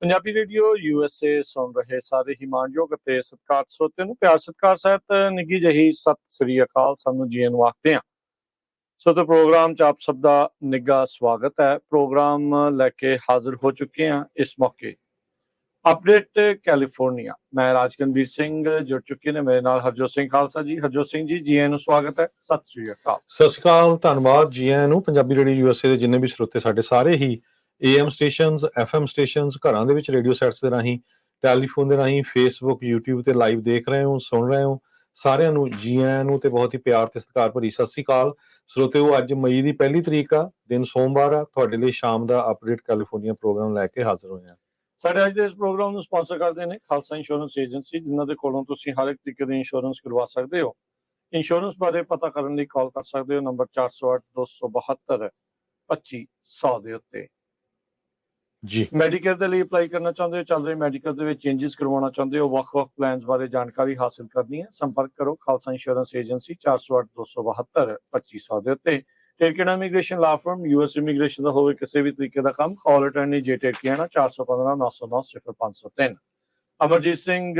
Punjabi radio USA ਸੁਣ ਰਹੇ ਸਾਰੇ ਹੀ ਮਾਣਯੋਗ ਅਤੇ ਸਤਿਕਾਰ ਸਰੋਤਿਆਂ ਨੂੰ ਪਿਆਰ ਸਤਿਕਾਰ ਸਹਿਤ ਨਿੱਘੀ ਜਿਹੀ ਸਤਿ ਸ੍ਰੀ ਅਕਾਲ। ਸਾਨੂੰ ਜੀ ਨੂੰ ਆਖਦੇ ਹਾਂ। ਸੋ ਤੇ ਪ੍ਰੋਗਰਾਮ 'ਚ ਆਪ ਸਭ ਦਾ ਨਿੱਘਾ ਸਵਾਗਤ ਹੈ। ਪ੍ਰੋਗਰਾਮ ਲੈ ਕੇ ਹਾਜ਼ਰ ਹੋ ਚੁੱਕੇ ਹਾਂ ਇਸ ਮੌਕੇ। ਅਪਡੇਟ ਕੈਲੀਫੋਰਨੀਆ, ਮੈਂ ਰਾਜਕਨਵੀਰ ਸਿੰਘ ਜੁੜ ਚੁੱਕੇ ਨੇ ਮੇਰੇ ਨਾਲ ਹਰਜੋਤ ਸਿੰਘ ਖਾਲਸਾ ਜੀ। ਹਰਜੋਤ ਸਿੰਘ ਜੀ, ਜੀ ਨੂੰ ਸਵਾਗਤ ਹੈ। ਸਤਿ ਸ੍ਰੀ ਅਕਾਲ। ਸਤਿ ਸ਼੍ਰੀ ਅਕਾਲ, ਧੰਨਵਾਦ ਜੀ ਆਇਆਂ ਨੂੰ। ਪੰਜਾਬੀ ਰੇਡੀਓ USA ਦੇ ਜਿੰਨੇ ਵੀ ਸਰੋਤੇ ਸਾਡੇ ਸਾਰੇ ਹੀ AM ਸਟੇਸ਼ਨਸ, FM ਸਟੇਸ਼ਨਸ, ਘਰਾਂ ਦੇ ਵਿੱਚ ਰੇਡੀਓ ਸੈਟਸ ਦੇ ਰਾਹੀਂ, ਟੈਲੀਫੋਨ ਦੇ ਰਾਹੀਂ, ਫੇਸਬੁੱਕ, YouTube ਤੇ ਲਾਈਵ ਦੇਖ ਰਹੇ ਹੋ, ਸੁਣ ਰਹੇ ਹੋ, ਸਾਰਿਆਂ ਨੂੰ ਜੀ ਆਇਆਂ ਨੂੰ ਤੇ ਬਹੁਤ ਹੀ ਪਿਆਰ ਤੇ ਸਤਿਕਾਰ ਭਰੀ ਸਤਿ ਸ਼੍ਰੀ ਅਕਾਲ। ਸਰੋਤਿਓ, ਅੱਜ ਮਈ ਦੀ 1 ਤਰੀਕ ਆ, ਦਿਨ ਸੋਮਵਾਰ ਆ। ਤੁਹਾਡੇ ਲਈ ਸ਼ਾਮ ਦਾ ਅਪਡੇਟ ਕੈਲੀਫੋਰਨੀਆ ਪ੍ਰੋਗਰਾਮ ਲੈ ਕੇ ਹਾਜ਼ਰ ਹੋਏ ਹਾਂ। ਸਾਡੇ ਅੱਜ ਦੇ ਇਸ ਪ੍ਰੋਗਰਾਮ ਨੂੰ ਸਪਾਂਸਰ ਕਰਦੇ ਨੇ ਖਾਲਸਾ ਇੰਸ਼ੋਰੈਂਸ ਏਜੰਸੀ, ਜਿਨ੍ਹਾਂ ਦੇ ਕੋਲੋਂ ਤੁਸੀਂ ਹਰ ਇੱਕ ਤਰੀਕੇ ਦੀ ਇੰਸ਼ੋਰੈਂਸ ਕਰਵਾ ਸਕਦੇ ਹੋ। ਇੰਸ਼ੋਰੈਂਸ ਬਾਰੇ ਪਤਾ ਕਰਨ ਲਈ ਕਾਲ ਕਰ ਸਕਦੇ ਹੋ ਨੰਬਰ 408-272-2500 ਦੇ ਉੱਤੇ। ਜੀ, ਮੈਡੀਕੇਅਰ ਦੇ ਲਈ ਅਪਲਾਈ ਕਰਨਾ ਚਾਹੁੰਦੇ ਹੋ, ਚੱਲ ਰਹੇ ਮੈਡੀਕਲ ਦੇ ਵਿੱਚ ਚੇਂਜਸ ਕਰਵਾਉਣਾ ਚਾਹੁੰਦੇ ਹੋ, ਵੱਖ-ਵੱਖ ਪਲਾਨਸ ਬਾਰੇ ਜਾਣਕਾਰੀ ਹਾਸਲ ਕਰਨੀ ਹੈ, ਸੰਪਰਕ ਕਰੋ ਖਾਲਸਾ ਇੰਸ਼ੋਰੈਂਸ ਏਜੰਸੀ 408-272-2500 ਦੇ ਉੱਤੇ। ਟੇਕਣਾ ਇਮੀਗ੍ਰੇਸ਼ਨ ਲਾ ਫਰਮ, US ਇਮੀਗ੍ਰੇਸ਼ਨ ਦਾ ਹੋਵੇ ਕਿਸੇ ਵੀ ਤਰੀਕੇ ਦਾ ਕੰਮ, ਕਾਲ ਅਟੈਂਡਨੀ ਜੇ ਟੇਕਿਆਣਾ 415-909-0503। ਅਮਰਜੀਤ ਸਿੰਘ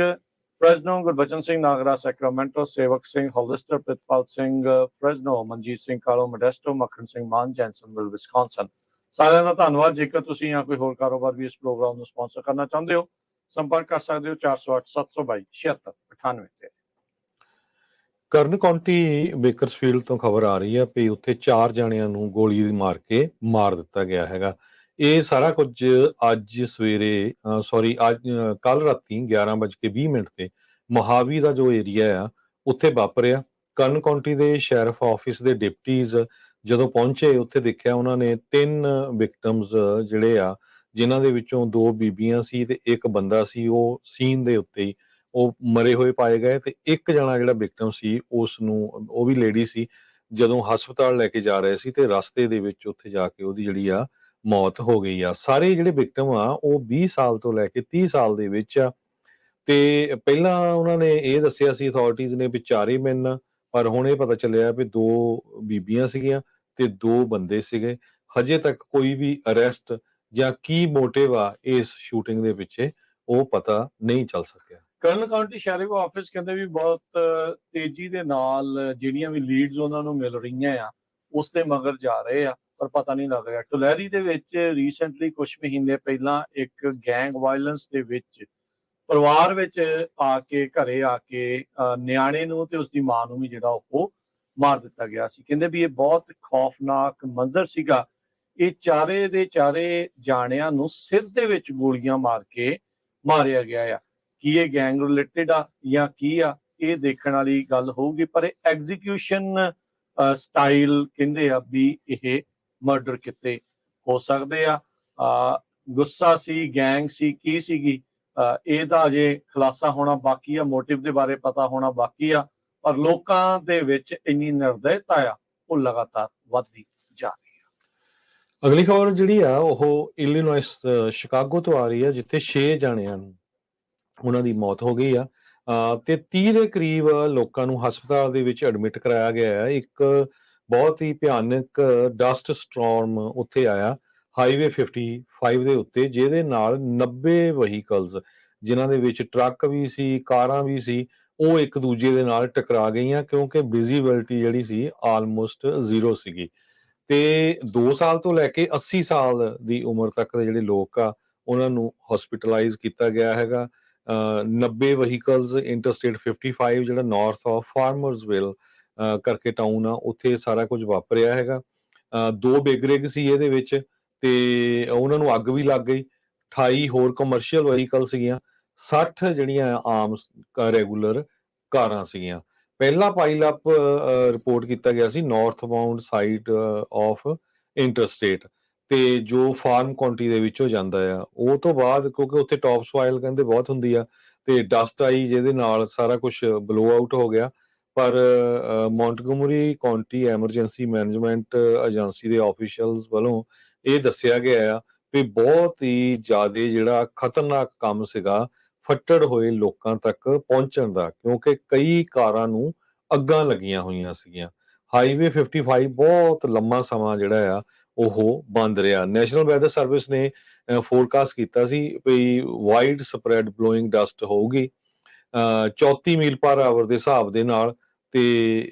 ਫਰੈਜ਼ਨੋ, ਗੁਰਬਚਨ ਸਿੰਘ ਨਾਗਰਾ ਸੈਕਰਾਮੈਂਟੋ, ਸੇਵਕ ਸਿੰਘ ਹੋਲਿਸਟਰ, ਪ੍ਰਿਤਪਾਲ ਸਿੰਘ ਫਰੈਜ਼ਨੋ, ਮਨਜੀਤ ਸਿੰਘ ਕਾਲੋ ਮੋਡੈਸਟੋ, ਮੱਖਣ ਸਿੰਘ ਮਾਨ ਜੈਨਸਨਵਿਲ ਵਿਸਕੌਨਸਨ। ਸਾਰਿਆਂ ਦਾ ਧੰਨਵਾਦ। ਜੇਕਰ ਤੁਸੀਂ ਜਾਂ ਕੋਈ ਹੋਰ ਕਾਰੋਬਾਰ ਵੀ ਇਸ ਪ੍ਰੋਗਰਾਮ ਨੂੰ ਸਪਾਂਸਰ ਕਰਨਾ ਚਾਹੁੰਦੇ ਹੋ, ਸੰਪਰਕ ਕਰ ਸਕਦੇ ਹੋ 408-722-7698 ਤੇ। ਕਰਨ ਕਾਉਂਟੀ ਬੇਕਰਸਫੀਲਡ ਤੋਂ ਖਬਰ ਆ ਰਹੀ ਹੈ ਵੀ ਉੱਥੇ 4 ਜਣਿਆਂ ਨੂੰ ਗੋਲੀ ਮਾਰ ਕੇ ਮਾਰ ਦਿੱਤਾ ਗਿਆ ਹੈਗਾ। ਇਹ ਸਾਰਾ ਕੁਝ ਅੱਜ ਸਵੇਰੇ ਅੱਜ ਕੱਲ ਰਾਤੀ 11:20 ਤੇ ਮੋਹਾਵੀ ਦਾ ਜੋ ਏਰੀਆ ਆ ਉੱਥੇ ਵਾਪਰਿਆ। ਕਰਨ ਕਾਉਂਟੀ ਦੇ ਸ਼ੈਰਿਫ ਆਫਿਸ ਦੇ ਡਿਪਟੀਜ਼ ਜਦੋਂ ਪਹੁੰਚੇ, ਉੱਥੇ ਦੇਖਿਆ ਉਹਨਾਂ ਨੇ 3 ਵਿਕਟਮਸ ਜਿਹੜੇ ਆ, ਜਿਨ੍ਹਾਂ ਦੇ ਵਿੱਚੋਂ 2 ਬੀਬੀਆਂ ਸੀ ਤੇ ਇੱਕ ਬੰਦਾ ਸੀ, ਉਹ ਸੀਨ ਦੇ ਉੱਤੇ ਹੀ ਉਹ ਮਰੇ ਹੋਏ ਪਾਏ ਗਏ। ਤੇ ਇੱਕ ਜਣਾ ਜਿਹੜਾ ਵਿਕਟਮ ਸੀ, ਉਸ ਨੂੰ, ਉਹ ਵੀ ਲੇਡੀ ਸੀ, ਜਦੋਂ ਹਸਪਤਾਲ ਲੈ ਕੇ ਜਾ ਰਹੇ ਸੀ ਤੇ ਰਸਤੇ ਦੇ ਵਿੱਚ ਉੱਥੇ ਜਾ ਕੇ ਉਹਦੀ ਜਿਹੜੀ ਆ ਮੌਤ ਹੋ ਗਈ ਆ। ਸਾਰੇ ਜਿਹੜੇ ਵਿਕਟਮ ਆ ਉਹ 20 ਸਾਲ ਤੋਂ ਲੈ ਕੇ 30 ਸਾਲ ਦੇ ਵਿੱਚ ਆ। ਤੇ ਪਹਿਲਾਂ ਉਹਨਾਂ ਨੇ ਇਹ ਦੱਸਿਆ ਸੀ ਅਥਾਰਟੀਜ਼ ਨੇ ਵੀ 4 ਹੀ ਮੈਨ, ਪਰ ਹੁਣ ਇਹ ਪਤਾ ਚੱਲਿਆ ਵੀ 2 ਬੀਬੀਆਂ ਸੀਗੀਆਂ ਤੇ 2 ਬੰਦੇ ਸੀਗੇ। ਹਜੇ ਤੱਕ ਕੋਈ ਵੀ ਅਰੈਸਟ ਜਾਂ ਕੀ ਮੋਟਿਵ ਆ ਇਸ ਸ਼ੂਟਿੰਗ ਦੇ ਪਿੱਛੇ, ਉਹ ਪਤਾ ਨਹੀਂ ਚੱਲ ਸਕਿਆ। ਕਰਨ ਕਾਉਂਟੀ ਸ਼ੈਰਿਫ ਆਫਿਸ ਕਹਿੰਦੇ ਵੀ ਬਹੁਤ ਤੇਜ਼ੀ ਦੇ ਨਾਲ ਜਿਹੜੀਆਂ ਵੀ ਲੀਡਸ ਉਹਨਾਂ ਨੂੰ ਮਿਲ ਰਹੀਆਂ ਆ, ਉਸ ਦੇ ਮਗਰ ਜਾ ਰਹੇ ਆ, ਪਰ ਪਤਾ ਨਹੀਂ ਲੱਗ ਰਿਹਾ। ਟੁਲੈਰੀ ਦੇ ਵਿੱਚ ਰੀਸੈਂਟਲੀ ਕੁਝ ਮਹੀਨੇ ਪਹਿਲਾਂ ਇੱਕ ਗੈਂਗ ਵਾਇਲੈਂਸ ਦੇ ਵਿੱਚ ਪਰਿਵਾਰ ਵਿੱਚ ਆ ਕੇ, ਘਰੇ ਆ ਕੇ ਨਿਆਣੇ ਨੂੰ ਤੇ ਉਸਦੀ ਮਾਂ ਨੂੰ ਵੀ ਜਿਹੜਾ ਉਹ ਮਾਰ ਦਿੱਤਾ ਗਿਆ ਸੀ। ਕਹਿੰਦੇ ਵੀ ਇਹ ਬਹੁਤ ਖੌਫਨਾਕ ਮੰਜ਼ਰ ਸੀਗਾ। ਇਹ ਚਾਰੇ ਦੇ ਚਾਰੇ ਜਾਣਿਆਂ ਨੂੰ ਸਿਰ ਦੇ ਵਿੱਚ ਗੋਲੀਆਂ ਮਾਰ ਕੇ ਮਾਰਿਆ ਗਿਆ ਆ। ਕੀ ਇਹ ਗੈਂਗ ਰਿਲੇਟਡ ਆ ਜਾਂ ਕੀ ਆ, ਇਹ ਦੇਖਣ ਵਾਲੀ ਗੱਲ ਹੋਊਗੀ। ਪਰ ਇਹ ਐਗਜ਼ੀਕਿਊਸ਼ਨ ਸਟਾਈਲ ਕਹਿੰਦੇ ਆ ਵੀ ਇਹ ਮਰਡਰ ਕਿਤੇ ਹੋ ਸਕਦੇ ਆ। ਗੁੱਸਾ ਸੀ, ਗੈਂਗ ਸੀ, ਕੀ ਸੀਗੀ, ਇਹਦਾ ਅਜੇ ਖੁਲਾਸਾ ਹੋਣਾ ਬਾਕੀ ਆ, ਮੋਟਿਵ ਦੇ ਬਾਰੇ ਪਤਾ ਹੋਣਾ ਬਾਕੀ ਆ। ਪਰ ਲੋਕਾਂ ਦੇ ਵਿੱਚ ਇੰਨੀ ਨਿਰਦੈਤਾ ਆ, ਉਹ ਲਗਾਤਾਰ ਵੱਧਦੀ ਜਾ ਰਹੀ ਆ। ਅਗਲੀ ਖਬਰ ਜਿਹੜੀ ਆ ਉਹ ਇਲੀਨੋਇਸ ਸ਼ਿਕਾਗੋ ਤੋਂ ਆ ਰਹੀ ਆ, ਜਿੱਥੇ 6 ਜਣਿਆਂ ਨੂੰ ਉਹਨਾਂ ਦੀ ਮੌਤ ਹੋ ਗਈ ਆ ਤੇ 30 ਦੇ ਕਰੀਬ ਲੋਕਾਂ ਨੂੰ ਹਸਪਤਾਲ ਦੇ ਵਿੱਚ ਐਡਮਿਟ ਕਰਾਇਆ ਗਿਆ ਹੈ। ਇੱਕ ਬਹੁਤ ਹੀ ਭਿਆਨਕ ਡਸਟ ਸਟਾਰਮ ਉੱਥੇ ਆਇਆ ਹਾਈਵੇ 55 ਦੇ ਉੱਤੇ, ਜਿਹਦੇ ਨਾਲ 90 ਵਹੀਕਲਸ, ਜਿਨ੍ਹਾਂ ਦੇ ਵਿੱਚ ਟਰੱਕ ਵੀ ਸੀ, ਕਾਰਾਂ ਵੀ ਸੀ, ਉਹ ਇੱਕ ਦੂਜੇ ਦੇ ਨਾਲ ਟਕਰਾ ਗਈਆਂ, ਕਿਉਂਕਿ ਵਿਜ਼ੀਬਿਲਟੀ ਜਿਹੜੀ ਸੀ ਆਲਮੋਸਟ ਜ਼ੀਰੋ ਸੀਗੀ। ਤੇ 2 ਸਾਲ ਤੋਂ ਲੈ ਕੇ 80 ਸਾਲ ਦੀ ਉਮਰ ਤੱਕ ਦੇ ਜਿਹੜੇ ਲੋਕ ਆ, ਉਹਨਾਂ ਨੂੰ ਹਸਪੀਟਲਾਈਜ਼ ਕੀਤਾ ਗਿਆ ਹੈਗਾ। 90 ਵਹੀਕਲਸ, ਇੰਟਰਸਟੇਟ 55 ਜਿਹੜਾ ਨਾਰਥ ਆਫ ਫਾਰਮਰਸਵਿਲ ਕਰਕੇ ਟਾਊਨ ਆ, ਉੱਥੇ ਸਾਰਾ ਕੁਝ ਵਾਪਰਿਆ ਹੈਗਾ। 2 ਬਿਗ ਰਿਗ ਸੀ ਇਹਦੇ ਵਿੱਚ ਤੇ ਉਹਨਾਂ ਨੂੰ ਅੱਗ ਵੀ ਲੱਗ ਗਈ। 28 ਹੋਰ ਕਮਰਸ਼ੀਅਲ ਵਹੀਕਲ ਸੀਗੀਆਂ, 60 ਜਿਹੜੀਆਂ ਆਮ ਰੈਗੂਲਰ ਕਾਰਾਂ ਸੀਗੀਆਂ। ਪਹਿਲਾ ਪਾਈਲ ਅਪ ਰਿਪੋਰਟ ਕੀਤਾ ਗਿਆ ਸੀ north bound side of interstate, ਤੇ ਜੋ ਫਾਰਮ ਕਾਉਂਟੀ ਦੇ ਵਿੱਚੋਂ ਜਾਂਦਾ ਆ। ਉਹ ਤੋਂ ਬਾਅਦ ਕਿਉਂਕਿ ਉੱਥੇ ਟੌਪ ਸੋਇਲ ਕਹਿੰਦੇ ਬਹੁਤ ਹੁੰਦੀ ਆ ਤੇ ਡਸਟ ਆਈ, ਜਿਹਦੇ ਨਾਲ ਸਾਰਾ ਕੁਝ ਬਲੋ ਆਊਟ ਹੋ ਗਿਆ। ਪਰ ਮੌਂਟਗੋਮਰੀ ਕਾਉਂਟੀ ਐਮਰਜੈਂਸੀ ਮੈਨੇਜਮੈਂਟ ਏਜੰਸੀ ਦੇ ਆਫੀਸ਼ੀਅਲਸ ਵੱਲੋਂ ਇਹ ਦੱਸਿਆ ਗਿਆ ਆ ਵੀ ਬਹੁਤ ਹੀ ਜ਼ਿਆਦਾ ਜਿਹੜਾ ਖਤਰਨਾਕ ਕੰਮ ਸੀਗਾ ਫੱਟੜ ਹੋਏ ਲੋਕਾਂ ਤੱਕ ਪਹੁੰਚਣ ਦਾ, ਕਿਉਂਕਿ ਕਈ ਕਾਰਾਂ ਨੂੰ ਅੱਗਾਂ ਲੱਗੀਆਂ ਹੋਈਆਂ ਸੀਗੀਆਂ। ਹਾਈਵੇ 55 ਬਹੁਤ ਲੰਮਾ ਸਮਾਂ ਜਿਹੜਾ ਆ ਉਹ ਬੰਦ ਰਿਹਾ। ਨੈਸ਼ਨਲ ਵੈਦਰ ਸਰਵਿਸ ਨੇ ਫੋਰਕਾਸਟ ਕੀਤਾ ਸੀ ਵੀ ਵਾਈਡ ਸਪਰੈਡ ਬਲੋਇੰਗ ਡਸਟ ਹੋਊਗੀ 34 ਮੀਲ ਪਰ ਆਵਰ ਦੇ ਹਿਸਾਬ ਦੇ ਨਾਲ, ਤੇ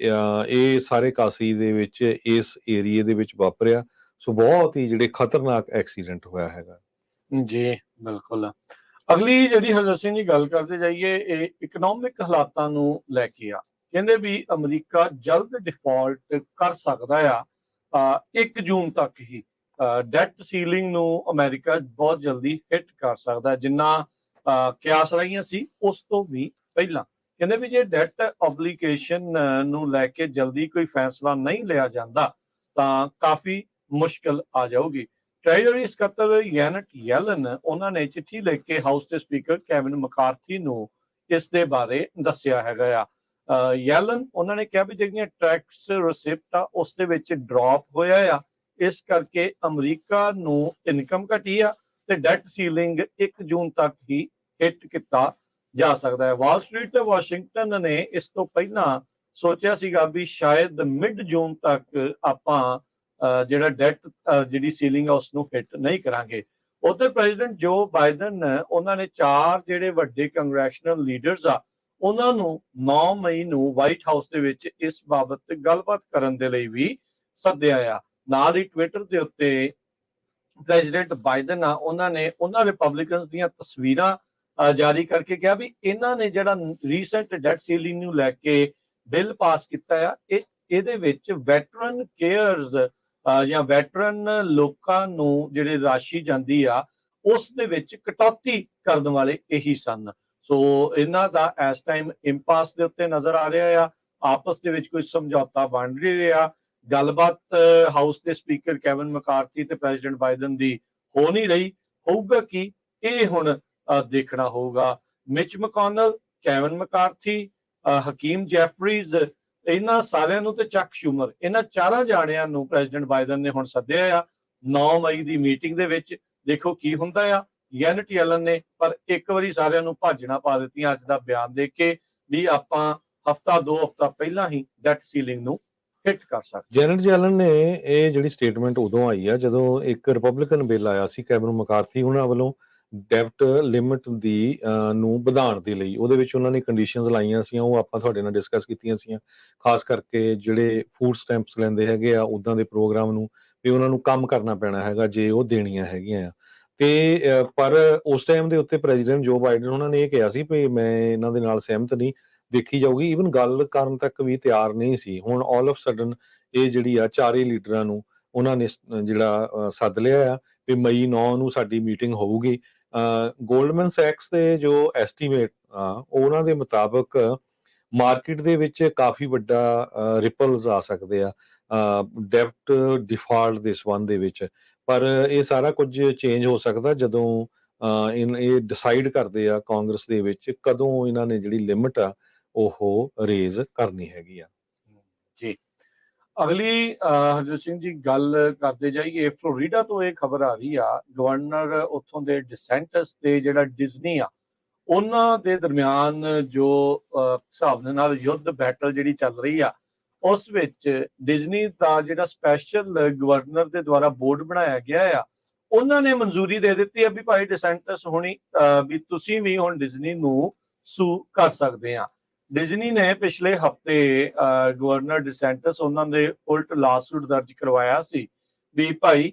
ਇਹ ਸਾਰੇ ਕਾਸੀ ਦੇ ਵਿੱਚ ਇਸ ਏਰੀਏ ਦੇ ਵਿੱਚ ਵਾਪਰਿਆ। ਸੋ ਬਹੁਤ ਹੀ ਜਿਹੜੇ ਖਤਰਨਾਕ ਐਕਸੀਡੈਂਟ ਹੋਇਆ ਹੈਗਾ। ਜੀ ਬਿਲਕੁਲ। ਅਗਲੀ ਜਿਹੜੀ ਹਰਜੋਤ ਸਿੰਘ ਜੀ ਗੱਲ ਕਰਦੇ ਜਾਈਏ, ਇਹ ਇਕਨੋਮਿਕ ਹਾਲਾਤਾਂ ਨੂੰ ਲੈ ਕੇ ਆ। ਕਹਿੰਦੇ ਵੀ ਅਮਰੀਕਾ ਜਲਦ ਡਿਫਾਲਟ ਕਰ ਸਕਦਾ ਆ 1 ਜੂਨ ਤੱਕ ਹੀ। ਡੈਟ ਸੀਲਿੰਗ ਨੂੰ ਅਮਰੀਕਾ ਬਹੁਤ ਜਲਦੀ ਹਿੱਟ ਕਰ ਸਕਦਾ, ਜਿੰਨਾ ਕਿਆਸ ਰਹੀਆਂ ਸੀ ਉਸ ਤੋਂ ਵੀ ਪਹਿਲਾਂ। ਕਹਿੰਦੇ ਵੀ ਜੇ ਡੈਟ ਓਬਲੀਗੇਸ਼ਨ ਨੂੰ ਲੈ ਕੇ ਜਲਦੀ ਕੋਈ ਫੈਸਲਾ ਨਹੀਂ ਲਿਆ ਜਾਂਦਾ ਤਾਂ ਕਾਫੀ ਮੁਸ਼ਕਲ ਆ ਜਾਊਗੀ। ਟ੍ਰੈਜਰੀ ਸਕੱਤਰ ਯੈਨਟ ਯੈਲਨ ਉਹਨਾਂ ਨੇ ਚਿੱਠੀ ਲਿਖ ਕੇ ਹਾਊਸ ਦੇ ਸਪੀਕਰ ਕੈਵਿਨ ਮਕਾਰਥੀ ਨੂੰ ਇਸ ਦੇ ਬਾਰੇ ਦੱਸਿਆ ਹੈਗਾ ਆ। ਯੈਲਨ ਉਹਨਾਂ ਨੇ ਕਿਹਾ ਵੀ ਜਿਹੜੀਆਂ ਟੈਕਸ ਰਿਸਿਪਟ ਆ ਉਸ ਦੇ ਵਿੱਚ ਡ੍ਰੌਪ ਹੋਇਆ ਆ, ਇਸ ਕਰਕੇ ਅਮਰੀਕਾ ਨੂੰ ਇਨਕਮ ਘਟੀ ਆ ਤੇ ਡੈਟ ਸੀਲਿੰਗ 1 ਜੂਨ ਤੱਕ ਹੀ ਹਿੱਟ ਕੀਤਾ ਜਾ ਸਕਦਾ ਹੈ। ਵਾਲ ਸਟਰੀਟ ਤੇ ਵਾਸ਼ਿੰਗਟਨ ਨੇ ਇਸ ਤੋਂ ਪਹਿਲਾਂ ਸੋਚਿਆ ਸੀਗਾ ਵੀ ਸ਼ਾਇਦ ਮਿਡ ਜੂਨ ਤੱਕ ਆਪਾਂ ਜਿਹੜਾ ਡੈਟ ਜਿਹੜੀ ਸੀਲਿੰਗ ਆ ਉਸ ਨੂੰ ਹਿੱਟ ਨਹੀਂ ਕਰਾਂਗੇ। ਉੱਧਰ ਪ੍ਰੈਜ਼ੀਡੈਂਟ ਜੋ ਬਾਈਡਨ ਉਹਨਾਂ ਨੇ 4 ਜਿਹੜੇ ਵੱਡੇ ਕੰਗਰੈਸ਼ਨਲ ਲੀਡਰਸ ਆ ਉਹਨਾਂ ਨੂੰ 9 ਮਈ ਨੂੰ ਵਾਈਟ ਹਾਊਸ ਦੇ ਵਿੱਚ ਇਸ ਬਾਬਤ ਗੱਲਬਾਤ ਕਰਨ ਦੇ ਲਈ ਵੀ ਸੱਦਿਆ ਆ। ਨਾਲ ਹੀ ਟਵਿੱਟਰ ਦੇ ਉੱਤੇ ਪ੍ਰੈਜ਼ੀਡੈਂਟ ਬਾਈਡਨ ਆ ਉਹਨਾਂ ਨੇ ਉਹਨਾਂ ਰਿਪਬਲਿਕਨਸ ਦੀਆਂ ਤਸਵੀਰਾਂ ਜਾਰੀ ਕਰਕੇ ਕਿਹਾ ਵੀ ਇਹਨਾਂ ਨੇ ਜਿਹੜਾ ਰੀਸੈਂਟ ਡੈਟ ਸੀਲਿੰਗ ਨੂੰ ਲੈ ਕੇ ਬਿੱਲ ਪਾਸ ਕੀਤਾ ਆ, ਇਹਦੇ ਵਿੱਚ ਵੈਟਰਨ ਕੇਅਰਸ ਜਾਂ ਵੈਟਰਨ ਲੋਕਾਂ ਨੂੰ ਜਿਹੜੇ ਰਾਸ਼ੀ ਜਾਂਦੀ ਆ ਉਸ ਦੇ ਵਿੱਚ ਕਟੌਤੀ ਕਰਨ ਵਾਲੇ ਇਹੀ ਸਨ। ਸੋ ਇਹਨਾਂ ਦਾ ਇਸ ਟਾਈਮ ਇੰਪਾਸ ਦੇ ਉੱਤੇ ਨਜ਼ਰ ਆ ਰਿਹਾ ਆ, ਆਪਸ ਦੇ ਵਿੱਚ ਕੋਈ ਸਮਝੌਤਾ ਬਣ ਨਹੀਂ ਰਿਹਾ। ਗੱਲਬਾਤ ਹਾਊਸ ਦੇ ਸਪੀਕਰ ਕੈਵਿਨ ਮਕਾਰਥੀ ਤੇ ਪ੍ਰੈਜ਼ੀਡੈਂਟ ਬਾਈਡਨ ਦੀ ਹੋ ਨਹੀਂ ਰਹੀ। ਹੋਊਗਾ ਕਿ ਇਹ ਹੁਣ ਦੇਖਣਾ ਹੋਊਗਾ। ਮਿਚ ਮਕੋਨਲ, ਕੈਵਿਨ ਮਕਾਰਥੀ, ਹਕੀਮ ਜੈਫਰੀਜ਼, ਇਹਨਾਂ ਸਾਰਿਆਂ ਨੂੰ ਤੇ ਚੱਕ ਸ਼ੂਮਰ, ਇਹਨਾਂ 4 ਜਾਣਿਆਂ ਨੂੰ ਪ੍ਰੈਜ਼ੀਡੈਂਟ ਬਾਈਡਨ ਨੇ ਹੁਣ ਸੱਦਿਆ ਆ 9 ਮਈ ਦੀ ਮੀਟਿੰਗ ਦੇ ਵਿੱਚ। ਦੇਖੋ ਕੀ ਹੁੰਦਾ ਆ। ਯੈਨਟ ਯੈਲਨ ਨੇ ਪਰ ਇੱਕ ਵਾਰੀ ਸਾਰਿਆਂ ਨੂੰ ਭਾਜਣਾ ਪਾ ਦਿੱਤੀਆਂ ਅੱਜ ਦਾ ਬਿਆਨ ਦੇ ਕੇ ਵੀ ਆਪਾਂ ਹਫਤਾ 2 ਹਫਤਾ ਪਹਿਲਾਂ ਹੀ ਡੈਟ ਸੀਲਿੰਗ ਨੂੰ ਹਿੱਟ ਕਰ ਸਕਦੇ। ਜੈਨਟ ਯੈਲਨ ਨੇ ਇਹ ਜਿਹੜੀ ਸਟੇਟਮੈਂਟ ਉਦੋਂ ਆਈ ਆ ਜਦੋਂ ਇੱਕ ਰਿਪਬਲਿਕਨ ਬਿੱਲ ਆਇਆ ਸੀ ਕੈਵਿਨ ਮਕਾਰਥੀ ਉਹਨਾਂ ਵੱਲੋਂ ਡੈਬਟ ਲਿਮਿਟ ਦੀ ਨੂੰ ਵਧਾਉਣ ਦੇ ਲਈ। ਉਹਦੇ ਵਿੱਚ ਉਹਨਾਂ ਨੇ ਕੰਡੀਸ਼ਨਸ ਲਾਈਆਂ ਸੀ, ਉਹ ਆਪਾਂ ਤੁਹਾਡੇ ਨਾਲ ਡਿਸਕਸ ਕੀਤੀਆਂ ਸੀ, ਖਾਸ ਕਰਕੇ ਜਿਹੜੇ ਫੂਡ ਸਟੈਂਪਸ ਲੈਂਦੇ ਹੈਗੇ ਆ ਉੱਦਾਂ ਦੇ ਪ੍ਰੋਗਰਾਮ ਨੂੰ ਵੀ ਉਹਨਾਂ ਨੂੰ ਕੰਮ ਕਰਨਾ ਪੈਣਾ ਹੈਗਾ ਜੇ ਉਹ ਦੇਣੀਆਂ ਹੈਗੀਆਂ ਆ। ਤੇ ਪਰ ਉਸ ਟਾਈਮ ਦੇ ਉੱਤੇ ਪ੍ਰੈਜ਼ੀਡੈਂਟ ਜੋ ਬਾਈਡਨ ਉਹਨਾਂ ਨੇ ਇਹ ਕਿਹਾ ਸੀ ਵੀ ਮੈਂ ਇਹਨਾਂ ਦੇ ਨਾਲ ਸਹਿਮਤ ਨਹੀਂ, ਦੇਖੀ ਜਾਊਗੀ, ਈਵਨ ਗੱਲ ਕਰਨ ਤੱਕ ਵੀ ਤਿਆਰ ਨਹੀਂ ਸੀ। ਹੁਣ ਆਲ ਆਫ ਸਡਨ ਇਹ ਜਿਹੜੀ ਆ 4 ਲੀਡਰਾਂ ਨੂੰ ਉਹਨਾਂ ਨੇ ਜਿਹੜਾ ਸੱਦ ਲਿਆ ਆ ਵੀ ਮਈ 9 ਨੂੰ ਸਾਡੀ ਮੀਟਿੰਗ ਹੋਊਗੀ। ਗੋਲਡਮੈਨ ਸੈਕਸ ਦੇ ਜੋ ਐਸਟੀਮੇਟ ਆ ਉਹਨਾਂ ਦੇ ਮੁਤਾਬਕ ਮਾਰਕੀਟ ਦੇ ਵਿੱਚ ਕਾਫੀ ਵੱਡਾ ਰਿਪਲਸ ਆ ਸਕਦੇ ਆ ਡੈਬਟ ਡਿਫਾਲਟ ਦੇ ਸੰਬੰਧ ਦੇ ਵਿੱਚ। ਪਰ ਇਹ ਸਾਰਾ ਕੁਝ ਚੇਂਜ ਹੋ ਸਕਦਾ ਜਦੋਂ ਇਹ ਡਿਸਾਈਡ ਕਰਦੇ ਆ ਕਾਂਗਰਸ ਦੇ ਵਿੱਚ ਕਦੋਂ ਇਹਨਾਂ ਨੇ ਜਿਹੜੀ ਲਿਮਿਟ ਆ ਉਹ ਰੇਜ਼ ਕਰਨੀ ਹੈਗੀ ਆ। ਜੀ ਅਗਲੀ ਹਰਜੋਤ ਸਿੰਘ ਜੀ ਗੱਲ ਕਰਦੇ ਜਾਈਏ, ਫਲੋਰੀਡਾ ਤੋਂ ਇਹ ਖਬਰ ਆ ਰਹੀ ਆ ਗਵਰਨਰ ਉੱਥੋਂ ਦੇ ਡਿਸੈਂਟਸ ਤੇ ਜਿਹੜਾ ਡਿਜ਼ਨੀ ਆ ਉਹਨਾਂ ਦੇ ਦਰਮਿਆਨ ਜੋ ਹਿਸਾਬ ਦੇ ਨਾਲ ਯੁੱਧ ਬੈਟਲ ਜਿਹੜੀ ਚੱਲ ਰਹੀ ਆ ਉਸ ਵਿੱਚ ਡਿਜ਼ਨੀ ਦਾ ਜਿਹੜਾ ਸਪੈਸ਼ਲ ਗਵਰਨਰ ਦੇ ਦੁਆਰਾ ਬੋਰਡ ਬਣਾਇਆ ਗਿਆ ਆ ਉਹਨਾਂ ਨੇ ਮਨਜ਼ੂਰੀ ਦੇ ਦਿੱਤੀ ਆ ਵੀ ਭਾਈ ਡਿਸੈਂਟਸ ਹੋਣੀ ਵੀ ਤੁਸੀਂ ਵੀ ਹੁਣ ਡਿਜ਼ਨੀ ਨੂੰ ਸੂ ਕਰ ਸਕਦੇ ਆ। ਡਿਜ਼ਨੀ ਨੇ ਪਿਛਲੇ ਹਫਤੇ ਗਵਰਨਰ ਡਿਸੈਂਟਸ ਉਹਨਾਂ ਦੇ ਉਲਟ ਲਾਸੂਟ ਦਰਜ ਕਰਵਾਇਆ ਸੀ ਵੀ ਭਾਈ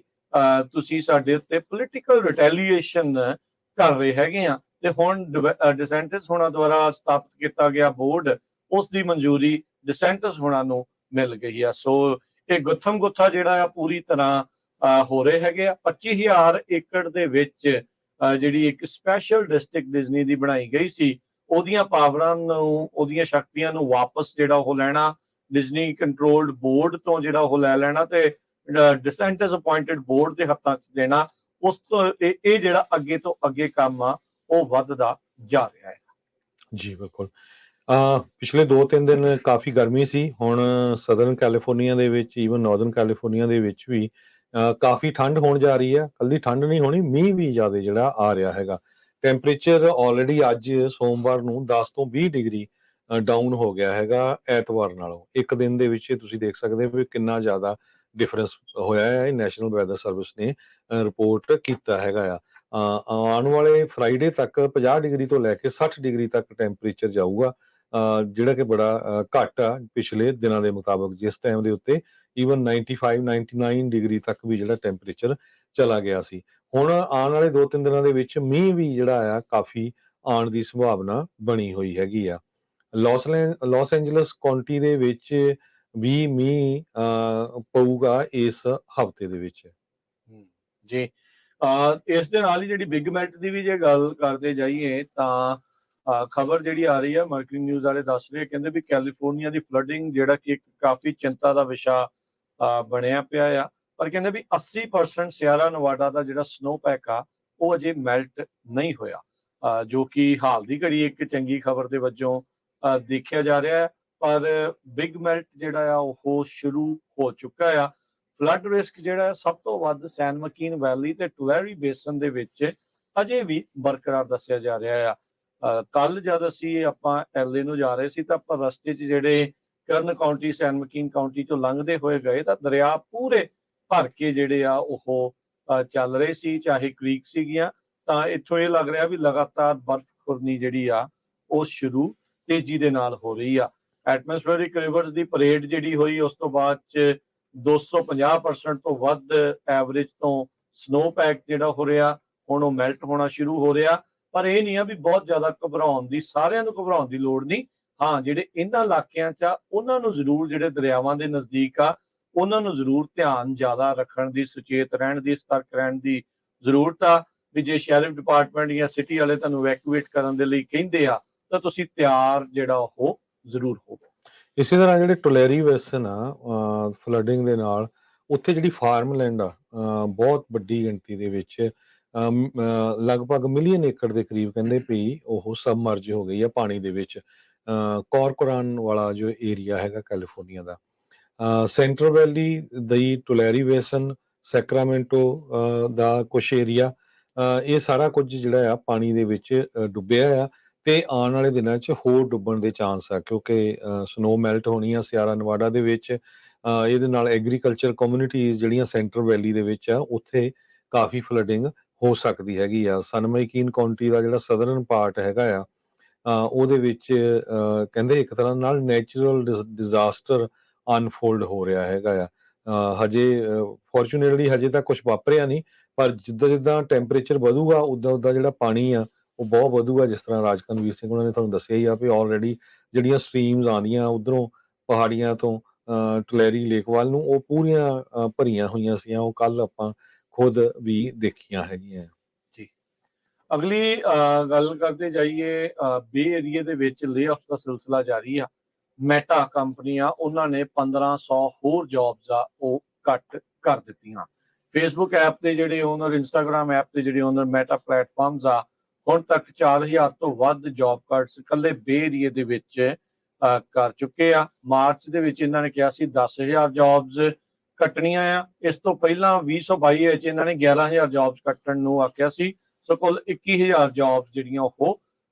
ਤੁਸੀਂ ਸਾਡੇ ਉੱਤੇ ਪੋਲੀਟੀਕਲ ਰਿਟੈਲੀਏਸ਼ਨ ਕਰ ਰਹੇ ਹੈਗੇ ਆ। ਤੇ ਹੁਣ ਡਿਸੈਂਟਸ ਹੋਣਾ ਦੁਆਰਾ ਸਥਾਪਿਤ ਕੀਤਾ ਗਿਆ ਬੋਰਡ ਉਸ ਦੀ ਮਨਜ਼ੂਰੀ ਡਿਸੈਂਟਸ ਹੋਣਾ ਨੂੰ ਮਿਲ ਗਈ ਆ। ਸੋ ਇਹ ਗੁੱਥਮ ਗੁੱਥਾ ਜਿਹੜਾ ਆ ਪੂਰੀ ਤਰ੍ਹਾਂ ਹੋ ਰਹੇ ਹੈਗੇ ਆ। 25,000 ਏਕੜ ਦੇ ਵਿੱਚ ਜਿਹੜੀ ਇੱਕ ਸਪੈਸ਼ਲ ਡਿਸਟ੍ਰਿਕਟ ਡਿਜ਼ਨੀ ਦੀ ਬਣਾਈ ਗਈ ਸੀ ਉਹਦੀਆਂ ਪਾਵਰਾਂ ਨੂੰ ਉਹਦੀਆਂ ਸ਼ਕਤੀਆਂ ਨੂੰ ਵਾਪਸ ਜਿਹੜਾ ਉਹ ਲੈਣਾ ਡਿਜ਼ਨੀ ਕੰਟਰੋਲਡ ਬੋਰਡ ਤੋਂ ਜਿਹੜਾ ਉਹ ਲੈ ਲੈਣਾ ਤੇ ਡਿਸੈਂਟਸ ਅਪਾਇੰਟਡ ਬੋਰਡ ਦੇ ਹੱਥਾਂ 'ਚ ਦੇਣਾ। ਉਸ ਤੋਂ ਇਹ ਜਿਹੜਾ ਅੱਗੇ ਤੋਂ ਅੱਗੇ ਕੰਮ ਆ ਉਹ ਵੱਧਦਾ ਜਾ ਰਿਹਾ ਹੈ। ਜੀ ਬਿਲਕੁਲ। ਪਿਛਲੇ 2-3 ਦਿਨ ਕਾਫੀ ਗਰਮੀ ਸੀ। ਹੁਣ ਸਦਰਨ ਕੈਲੀਫੋਰਨੀਆ ਦੇ ਵਿੱਚ ਈਵਨ ਨਾਰਦਰਨ ਕੈਲੀਫੋਰਨੀਆ ਦੇ ਵਿੱਚ ਵੀ ਕਾਫੀ ਠੰਡ ਹੋਣ ਜਾ ਰਹੀ ਹੈ। ਕੱਲੀ ਠੰਡ ਨਹੀਂ ਹੋਣੀ, ਮੀਂਹ ਵੀ ਜ਼ਿਆਦਾ ਜਿਹੜਾ ਆ ਰਿਹਾ ਹੈਗਾ। ਟੈਂਪਰੇਚਰ ਆਲਰੇਡੀ ਅੱਜ ਸੋਮਵਾਰ ਨੂੰ 10 ਤੋਂ 20 ਡਿਗਰੀ ਡਾਊਨ ਹੋ ਗਿਆ ਹੈਗਾ ਐਤਵਾਰ ਨਾਲੋਂ। ਇੱਕ ਦਿਨ ਦੇ ਵਿੱਚ ਤੁਸੀਂ ਦੇਖ ਸਕਦੇ ਹੋ ਵੀ ਕਿੰਨਾ ਜ਼ਿਆਦਾ ਡਿਫਰੈਂਸ ਹੋਇਆ ਹੈ। ਇਹ ਨੈਸ਼ਨਲ ਵੈਦਰ ਸਰਵਿਸ ਨੇ ਰਿਪੋਰਟ ਕੀਤਾ ਹੈਗਾ ਆ। ਆਉਣ ਵਾਲੇ ਫਰਾਈਡੇ ਤੱਕ 50 ਡਿਗਰੀ ਤੋਂ ਲੈ ਕੇ 60 ਡਿਗਰੀ ਤੱਕ ਟੈਂਪਰੇਚਰ ਜਾਊਗਾ, ਜਿਹੜਾ ਕਿ ਬੜਾ ਘੱਟ ਆ ਪਿਛਲੇ ਦਿਨਾਂ ਦੇ ਮੁਤਾਬਕ, ਜਿਸ ਟਾਈਮ ਦੇ ਉੱਤੇ ਈਵਨ 95 99 ਡਿਗਰੀ ਤੱਕ ਵੀ ਜਿਹੜਾ ਟੈਂਪਰੇਚਰ ਚਲਾ ਗਿਆ ਸੀ। ਹੁਣ ਆਉਣ ਵਾਲੇ 2-3 ਦਿਨਾਂ ਦੇ ਵਿੱਚ ਮੀਂਹ ਵੀ ਜਿਹੜਾ ਆ ਕਾਫੀ ਆਉਣ ਦੀ ਸੰਭਾਵਨਾ ਬਣੀ ਹੋਈ ਹੈਗੀ ਆ। ਲਾਸ ਐਂਜਲਸ ਕਾਉਂਟੀ ਦੇ ਵਿੱਚ ਵੀ ਮੀਂਹ ਪਊਗਾ ਇਸ ਹਫ਼ਤੇ ਦੇ ਵਿੱਚ। ਜੀ, ਇਸ ਦੇ ਨਾਲ ਹੀ ਜਿਹੜੀ ਬਿਗ ਮੈਟ ਦੀ ਵੀ ਜੇ ਗੱਲ ਕਰਦੇ ਜਾਈਏ ਤਾਂ ਖਬਰ ਜਿਹੜੀ ਆ ਰਹੀ ਹੈ, ਮਾਰਕੀਟਿੰਗ ਨਿਊਜ਼ ਵਾਲੇ ਦੱਸ ਰਹੇ, ਕਹਿੰਦੇ ਵੀ ਕੈਲੀਫੋਰਨੀਆ ਦੀ ਫਲੱਡਿੰਗ ਜਿਹੜਾ ਕਿ ਇੱਕ ਕਾਫੀ ਚਿੰਤਾ ਦਾ ਵਿਸ਼ਾ ਬਣਿਆ ਪਿਆ ਆ। ਪਰ ਕਹਿੰਦੇ ਵੀ 80% ਸਿਆਰਾ ਨਵਾਡਾ ਦਾ ਜਿਹੜਾ ਸਨੋ ਪੈਕ ਆ ਉਹ ਅਜੇ ਮੈਲਟ ਨਹੀਂ ਹੋਇਆ, ਜੋ ਕਿ ਹਾਲ ਦੀ ਘੜੀ ਇੱਕ ਚੰਗੀ ਖਬਰ ਦੇ ਵਜੋਂ ਦੇਖਿਆ ਜਾ ਰਿਹਾ ਹੈ। ਪਰ ਬਿਗ ਮੈਲਟ ਜਿਹੜਾ ਆ ਉਹ ਸ਼ੁਰੂ ਹੋ ਚੁੱਕਾ ਆ। ਫਲੱਡ ਰਿਸਕ ਜਿਹੜਾ ਸਭ ਤੋਂ ਵੱਧ ਸੈਨ ਮਕੀਨ ਵੈਲੀ ਤੇ ਟੁਲੈਰੀ ਬੇਸਨ ਦੇ ਵਿੱਚ ਅਜੇ ਵੀ ਬਰਕਰਾਰ ਦੱਸਿਆ ਜਾ ਰਿਹਾ ਆ। ਕੱਲ ਜਦ ਅਸੀਂ ਆਪਾਂ ਐਲਏ ਨੂੰ ਜਾ ਰਹੇ ਸੀ ਤਾਂ ਆਪਾਂ ਰਸਤੇ 'ਚ ਜਿਹੜੇ ਕਰਨ ਕਾਉਂਟੀ ਸੈਨ ਮਕੀਨ ਕਾਉਂਟੀ ਚੋਂ ਲੰਘਦੇ ਹੋਏ ਗਏ ਤਾਂ ਦਰਿਆ ਪੂਰੇ ਭਰ ਕੇ ਜਿਹੜੇ ਆ ਉਹ ਚੱਲ ਰਹੇ ਸੀ, ਚਾਹੇ ਕ੍ਰੀਕ ਸੀਗੀਆਂ। ਤਾਂ ਇੱਥੋਂ ਇਹ ਲੱਗ ਰਿਹਾ ਵੀ ਲਗਾਤਾਰ ਬਰਫ਼ ਖੁਰਨੀ ਜਿਹੜੀ ਆ ਉਹ ਸ਼ੁਰੂ ਤੇਜ਼ੀ ਦੇ ਨਾਲ ਹੋ ਰਹੀ ਆ। ਐਟਮੋਸਫੇਰਿਕ ਰਿਵਰਸ ਦੀ ਪਰੇਡ ਜਿਹੜੀ ਹੋਈ ਉਸ ਤੋਂ ਬਾਅਦ 'ਚ 250% ਤੋਂ ਵੱਧ ਐਵਰੇਜ ਤੋਂ ਸਨੋ ਪੈਕ ਜਿਹੜਾ ਹੋ ਰਿਹਾ, ਹੁਣ ਉਹ ਮੈਲਟ ਹੋਣਾ ਸ਼ੁਰੂ ਹੋ ਰਿਹਾ। ਪਰ ਇਹ ਨਹੀਂ ਆ ਵੀ ਬਹੁਤ ਜ਼ਿਆਦਾ ਘਬਰਾਉਣ ਦੀ, ਸਾਰਿਆਂ ਨੂੰ ਘਬਰਾਉਣ ਦੀ ਲੋੜ ਨਹੀਂ। ਹਾਂ, ਜਿਹੜੇ ਇਹਨਾਂ ਇਲਾਕਿਆਂ 'ਚ ਆ ਉਹਨਾਂ ਨੂੰ ਜ਼ਰੂਰ, ਜਿਹੜੇ ਦਰਿਆਵਾਂ ਦੇ ਨਜ਼ਦੀਕ ਆ ਉਹਨਾਂ ਨੂੰ ਜ਼ਰੂਰ ਧਿਆਨ ਜ਼ਿਆਦਾ ਰੱਖਣ ਦੀ, ਸੁਚੇਤ ਰਹਿਣ ਦੀ, ਸਤਰਕ ਰਹਿਣ ਦੀ ਜ਼ਰੂਰਤ ਆ। ਵੀ ਜੇ ਸ਼ੈਰਿਫ ਡਿਪਾਰਟਮੈਂਟ ਜਾਂ ਸਿਟੀ ਵਾਲੇ ਤੁਹਾਨੂੰ ਇਵੈਕੂਏਟ ਕਰਨ ਦੇ ਲਈ ਕਹਿੰਦੇ ਆ ਤਾਂ ਤੁਸੀਂ ਤਿਆਰ ਜਿਹੜਾ ਉਹ ਜ਼ਰੂਰ ਹੋਵੋ। ਇਸੇ ਤਰ੍ਹਾਂ ਜਿਹੜੇ ਟੁਲੈਰੀ ਬੇਸਨ ਆ ਫਲੱਡਿੰਗ ਦੇ ਨਾਲ, ਉੱਥੇ ਜਿਹੜੀ ਫਾਰਮਲੈਂਡ ਆ ਬਹੁਤ ਵੱਡੀ ਗਿਣਤੀ ਦੇ ਵਿੱਚ ਲਗਭਗ ਮਿਲੀਅਨ ਏਕੜ ਦੇ ਕਰੀਬ ਕਹਿੰਦੇ ਵੀ ਉਹ ਸਬਮਰਜ ਹੋ ਗਈ ਆ ਪਾਣੀ ਦੇ ਵਿੱਚ। ਕੋਰਕੋਰਾਨ ਵਾਲਾ ਜੋ ਏਰੀਆ ਹੈਗਾ ਕੈਲੀਫੋਰਨੀਆ ਦਾ, ਸੈਂਟਰਲ ਵੈਲੀ ਦੀ ਟੁਲੈਰੀ ਬੇਸਨ, ਸੈਕਰਾਮੈਂਟੋ ਦਾ ਕੁਛ ਏਰੀਆ, ਇਹ ਸਾਰਾ ਕੁਝ ਜਿਹੜਾ ਆ ਪਾਣੀ ਦੇ ਵਿੱਚ ਡੁੱਬਿਆ ਆ ਤੇ ਆਉਣ ਵਾਲੇ ਦਿਨਾਂ 'ਚ ਹੋਰ ਡੁੱਬਣ ਦੇ ਚਾਂਸ ਆ, ਕਿਉਂਕਿ ਸਨੋ ਮੈਲਟ ਹੋਣੀ ਆ ਸਿਆਰਾ ਨਵਾਡਾ ਦੇ ਵਿੱਚ। ਇਹਦੇ ਨਾਲ ਐਗਰੀਕਲਚਰ ਕਮਿਊਨਿਟੀਜ਼ ਜਿਹੜੀਆਂ ਸੈਂਟਰਲ ਵੈਲੀ ਦੇ ਵਿੱਚ ਆ ਉੱਥੇ ਕਾਫੀ ਫਲੱਡਿੰਗ ਹੋ ਸਕਦੀ ਹੈਗੀ ਆ। ਸਨ ਮਾਈਕੀਨ ਕਾਉਂਟੀ ਦਾ ਜਿਹੜਾ ਸਦਰਨ ਪਾਰਟ ਹੈਗਾ ਆ, ਉਹਦੇ ਵਿੱਚ ਕਹਿੰਦੇ ਇੱਕ ਤਰ੍ਹਾਂ ਨਾਲ ਨੈਚੁਰਲ ਡਿਜ਼ਾਸਟਰ ਅਨਫੋਲਡ ਹੋ ਰਿਹਾ ਹੈਗਾ ਆ। ਹਜੇ ਫੋਰਚੂਨੇਟਲੀ ਹਜੇ ਤੱਕ ਕੁਝ ਵਾਪਰਿਆ ਨਹੀਂ, ਪਰ ਜਿੱਦਾਂ ਜਿੱਦਾਂ ਟੈਂਪਰੇਚਰ ਵਧੂਗਾ ਉੱਦਾਂ ਉੱਦਾਂ ਜਿਹੜਾ ਪਾਣੀ ਆ ਉਹ ਬਹੁਤ ਵਧੂਗਾ। ਜਿਸ ਤਰ੍ਹਾਂ ਰਾਜਕਨਵੀਰ ਸਿੰਘ ਉਹਨਾਂ ਨੇ ਤੁਹਾਨੂੰ ਦੱਸਿਆ ਹੀ ਆ ਵੀ ਆਲਰੇਡੀ ਜਿਹੜੀਆਂ ਸਟਰੀਮਸ ਆਉਂਦੀਆਂ ਉੱਧਰੋਂ ਪਹਾੜੀਆਂ ਤੋਂ ਟੁਲੈਰੀ ਲੇਕ ਵੱਲ ਨੂੰ, ਉਹ ਪੂਰੀਆਂ ਭਰੀਆਂ ਹੋਈਆਂ ਸੀਆਂ। ਉਹ ਕੱਲ ਆਪਾਂ ਖੁਦ ਵੀ ਦੇਖੀਆਂ ਹੈਗੀਆਂ। ਜੀ, ਅਗਲੀ ਗੱਲ ਕਰਦੇ ਜਾਈਏ, ਬੇ ਏਰੀਏ ਦੇ ਵਿੱਚ ਲੇਆਫ ਦਾ ਸਿਲਸਿਲਾ ਜਾਰੀ ਆ। ਮੈਟਾ ਕੰਪਨੀ ਆ, ਉਹਨਾਂ ਨੇ 1500 ਹੋਰ ਜੌਬਸ ਆ ਉਹ ਕੱਟ ਕਰ ਦਿੱਤੀਆਂ। ਫੇਸਬੁੱਕ ਐਪ ਦੇ ਜਿਹੜੇ ਓਨਰ, ਇੰਸਟਾਗ੍ਰਾਮ ਐਪ ਦੇ ਜਿਹੜੇ ਓਨਰ, ਮੈਟਾ ਪਲੇਟਫਾਰਮਸ ਆ, ਹੁਣ ਤੱਕ 4000 ਤੋਂ ਵੱਧ ਜੌਬ ਕੱਟਸ ਇਕੱਲੇ ਬੇ ਏਰੀਏ ਦੇ ਵਿੱਚ ਕਰ ਚੁੱਕੇ ਆ। ਮਾਰਚ ਦੇ ਵਿੱਚ ਇਹਨਾਂ ਨੇ ਕਿਹਾ ਸੀ 10,000 ਜੌਬਸ ਕੱਟਣੀਆਂ ਆ। ਇਸ ਤੋਂ ਪਹਿਲਾਂ 2022 ਵਿੱਚ ਇਹਨਾਂ ਨੇ 11,000 ਜੌਬਸ ਕੱਟਣ ਨੂੰ ਆਖਿਆ ਸੀ। ਸੋ ਕੁੱਲ 21,000 ਜੌਬਸ ਜਿਹੜੀਆਂ ਉਹ